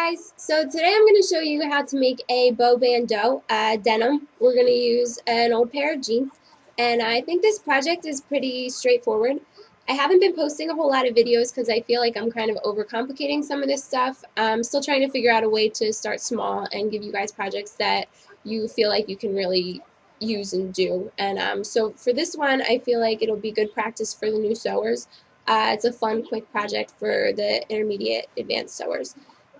guys, so today I'm going to show you how to make a Bow Bandeau denim. We're going to use an old pair of jeans, and I think this project is pretty straightforward. I haven't been posting a whole lot of videos because I feel like I'm kind of overcomplicating some of this stuff. I'm still trying to figure out a way to start small and give you guys projects that you feel like you can really use and do. And so for this one, I feel like it'll be good practice for the new sewers. It's a fun, quick project for the intermediate advanced sewers.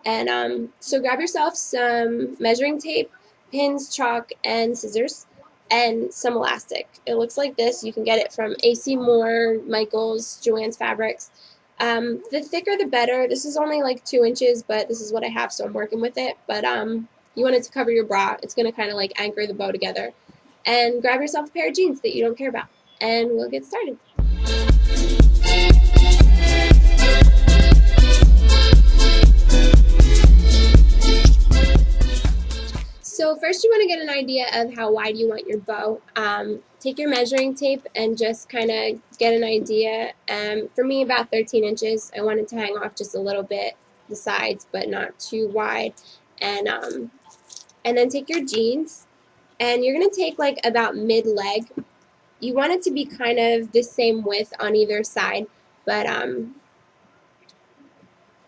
And so grab yourself some measuring tape, pins, chalk, and scissors, and some elastic. It looks like this. You can get it from AC Moore, Michaels, Joann's Fabrics. The thicker the better. This is only like 2 inches, but this is what I have, so I'm working with it. But you want it to cover your bra. It's going to kind of like anchor the bow together. And grab yourself a pair of jeans that you don't care about, and we'll get started. So first you want to get an idea of how wide you want your bow. Take your measuring tape and just kind of get an idea. For me, about 13 inches. I wanted to hang off just a little bit the sides, but not too wide. And then take your jeans, and you're going to take like about mid-leg. You want it to be kind of the same width on either side, but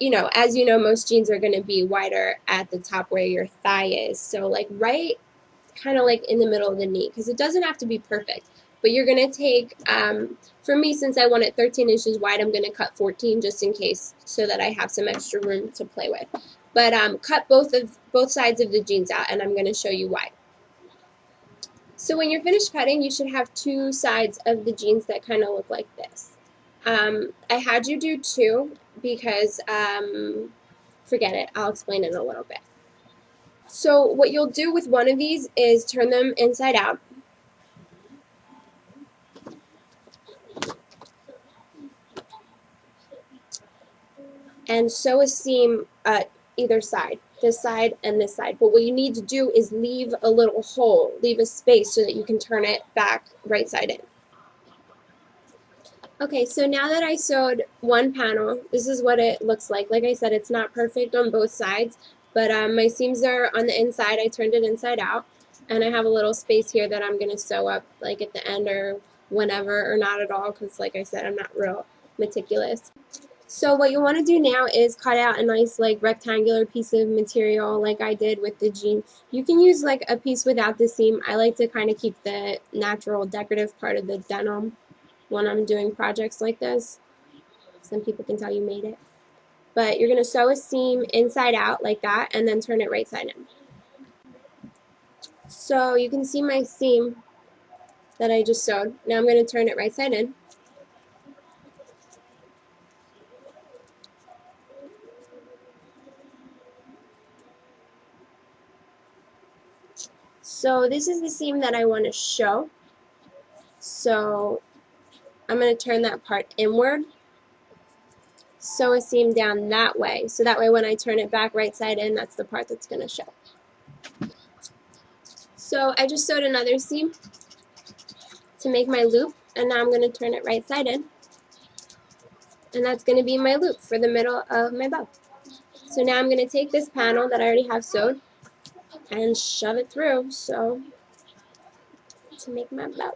you know, as you know, most jeans are going to be wider at the top where your thigh is. So like right kind of like in the middle of the knee, because it doesn't have to be perfect. But you're going to take, for me, since I want it 13 inches wide, I'm going to cut 14 just in case, so that I have some extra room to play with. But cut both sides of the jeans out, and I'm going to show you why. So when you're finished cutting, you should have 2 sides of the jeans that kind of look like this. I had you do 2 because, forget it, I'll explain in a little bit. So what you'll do with one of these is turn them inside out. And sew a seam at either side, this side and this side. But what you need to do is leave a little hole, leave a space so that you can turn it back right side in. Okay, so now that I sewed one panel, this is what it looks like. Like I said, it's not perfect on both sides, but my seams are on the inside. I turned it inside out, and I have a little space here that I'm going to sew up like at the end or whenever, or not at all, because like I said, I'm not real meticulous. So what you want to do now is cut out a nice like rectangular piece of material like I did with the jean. You can use like a piece without the seam. I like to kind of keep the natural decorative part of the denim when I'm doing projects like this. Some people can tell you made it. But you're going to sew a seam inside out like that, and then turn it right side in. So you can see my seam that I just sewed. Now I'm going to turn it right side in. So this is the seam that I want to show. So I'm going to turn that part inward, sew a seam down that way, so that way when I turn it back right side in, that's the part that's going to show. So I just sewed another seam to make my loop, and now I'm going to turn it right side in, and that's going to be my loop for the middle of my bow. So now I'm going to take this panel that I already have sewed and shove it through so to make my bow.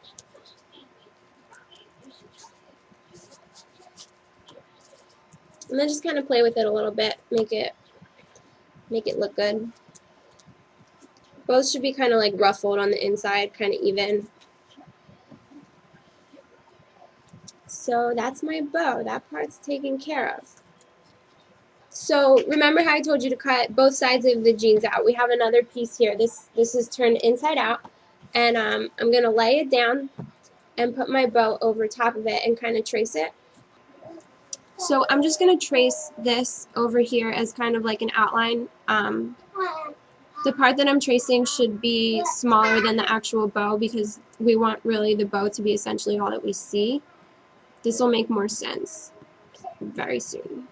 And then just kind of play with it a little bit, make it look good. Both should be kind of like ruffled on the inside, kind of even. So that's my bow. That part's taken care of. So remember how I told you to cut both sides of the jeans out? We have another piece here. This is turned inside out, and I'm going to lay it down and put my bow over top of it and kind of trace it. So I'm just going to trace this over here as kind of like an outline. The part that I'm tracing should be smaller than the actual bow because we want really the bow to be essentially all that we see. This will make more sense very soon.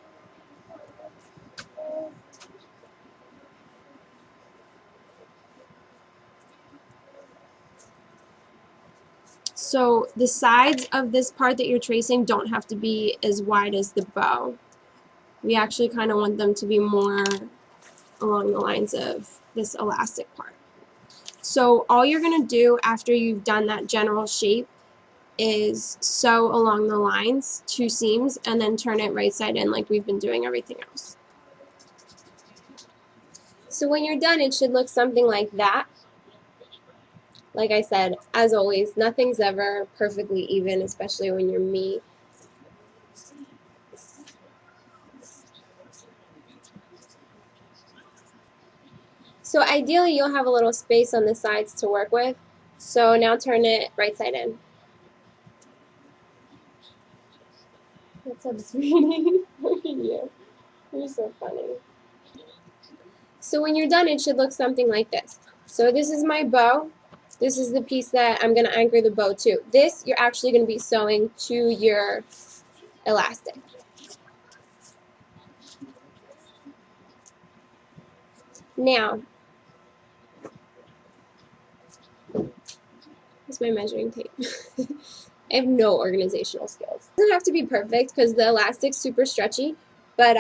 So the sides of this part that you're tracing don't have to be as wide as the bow. We actually kind of want them to be more along the lines of this elastic part. So all you're going to do after you've done that general shape is sew along the lines 2 seams and then turn it right side in like we've been doing everything else. So when you're done, it should look something like that. Like I said, as always, nothing's ever perfectly even, especially when you're me. So ideally, you'll have a little space on the sides to work with. So now turn it right side in. What's up, sweetie? Look at you. You're so funny. So when you're done, it should look something like this. So this is my bow. This is the piece that I'm going to anchor the bow to. This, you're actually going to be sewing to your elastic. Now, where's my measuring tape? I have no organizational skills. It doesn't have to be perfect because the elastic's super stretchy, but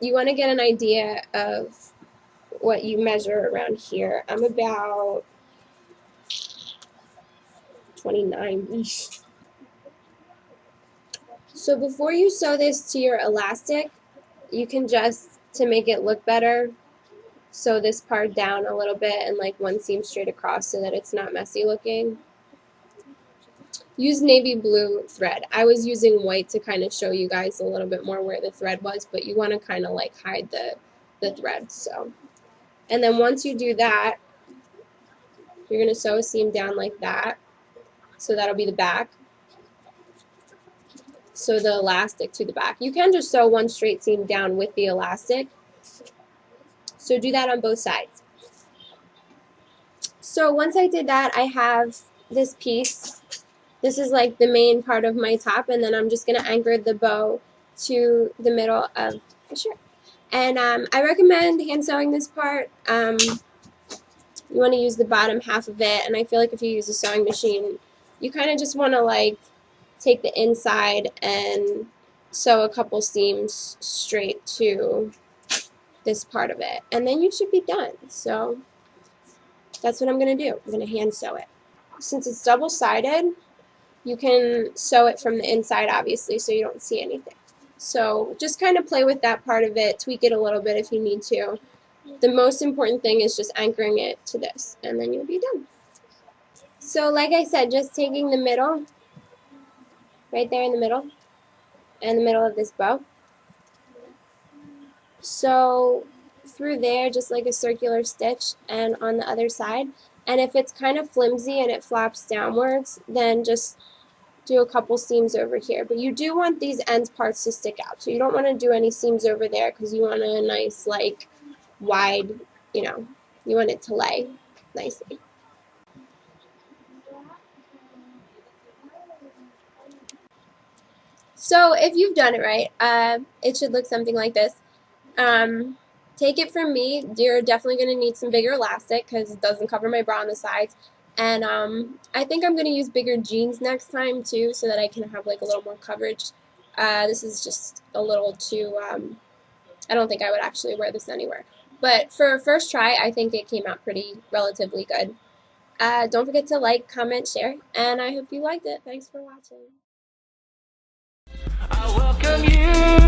you want to get an idea of what you measure around here. I'm about 29-ish. So before you sew this to your elastic, you can just, to make it look better, sew this part down a little bit and like one seam straight across so that it's not messy looking. Use navy blue thread. I was using white to kind of show you guys a little bit more where the thread was, but you want to kind of like hide the thread. So, and then once you do that, you're going to sew a seam down like that. So that'll be the back. So the elastic to the back. You can just sew one straight seam down with the elastic. So do that on both sides. So once I did that, I have this piece. This is like the main part of my top, and then I'm just going to anchor the bow to the middle of the shirt. And I recommend hand sewing this part. You want to use the bottom half of it, and I feel like if you use a sewing machine, you kind of just want to like take the inside and sew a couple seams straight to this part of it, and then you should be done. So that's what I'm going to do. I'm going to hand sew it. Since it's double-sided, you can sew it from the inside, obviously, so you don't see anything. So just kind of play with that part of it, tweak it a little bit if you need to. The most important thing is just anchoring it to this, and then you'll be done. So like I said, just taking the middle, right there in the middle, and the middle of this bow. So through there, just like a circular stitch, and on the other side. And if it's kind of flimsy and it flaps downwards, then just do a couple seams over here. But you do want these end parts to stick out. So you don't want to do any seams over there because you want a nice, like, wide, you know, you want it to lay nicely. So if you've done it right, it should look something like this. Take it from me, you're definitely going to need some bigger elastic because it doesn't cover my bra on the sides. And I think I'm going to use bigger jeans next time too so that I can have like a little more coverage. This is just a little too, I don't think I would actually wear this anywhere. But for a first try, I think it came out pretty relatively good. Don't forget to like, comment, share, and I hope you liked it. Thanks for watching. I welcome you.